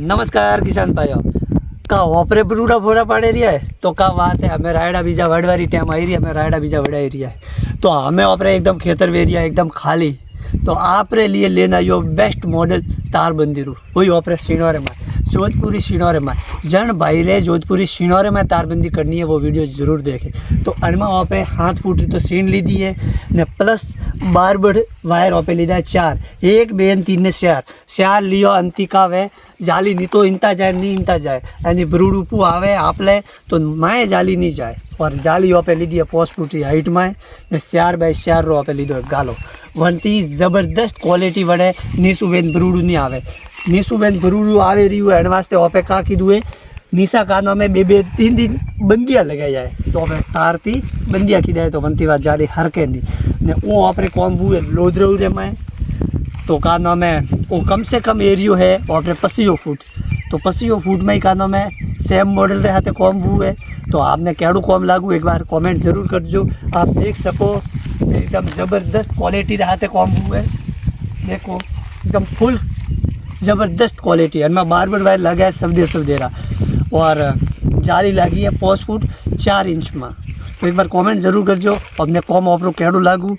नमस्कार किसान भाइयों का ऑपरे बरूड़ा फोरा पाड़े रिया है तो का बात है। हमें रायडा बीजा वड़वारी टाइम आई रही है, हमें रायडा बीजा वड़ा रिया है तो हमें ऑपरे एकदम खेतर वेरिया एकदम खाली तो आपरे लिए लेना यो बेस्ट मॉडल तारबंदी रू वही ऑपरे सिनोरे में जोधपुरी सिनोरे में जन भाई रे जोधपुरी सिनोरे में तारबंदी करनी है वो वीडियो जरूर देखें। तो अनमा वहाँ पे हाथ फूटी तो सीन ली दी है ने प्लस बारबड़ वायर वहाँ पे लीधा है 4 1 2 3 ने 4 लियो अंतिका वे जाली नहीं तो इंता जाए नहीं इंता जाए यानी ब्रूड उपू आवे आप ले तो माए जाली नहीं जाए और जाली वहाँ पे लीधी है 5 फूटी हाइट में 4 बाय 4 रो वहाँ पे लीधो गालो वनती जबरदस्त क्वॉलिटी वड़े नीसुबेन ब्रूड नहीं आवे नीसुबेन ब्रूड आवे रही है वास्ते वहाँ पे का कीधु है निशा कानो में 2-3 दिन बंदिया लगाई जाए तो हमें तार थी बंदिया की जाए तो बनती बात जाली हर के दी ने वो अपने कौन बुए लोधरो रे में तो कानो में वो कम से कम एरियो है और अपने 25 फुट तो 25 फुट में ही कानो में सेम मॉडल रहे थे कॉम वो है तो आपने केड़ू कॉम लागू एक बार कमेंट जरूर करजो। आप देख सको एकदम ज़बरदस्त क्वालिटी रहा थे कॉम वो है देखो एकदम फुल ज़बरदस्त क्वालिटी है मैं बार वायर लगा है सब दे रहा और जाली लगी है 5 फुट 4 इंच में तो एक बार कमेंट जरूर करजो अपने कॉम ऑपरो केड़ू लागू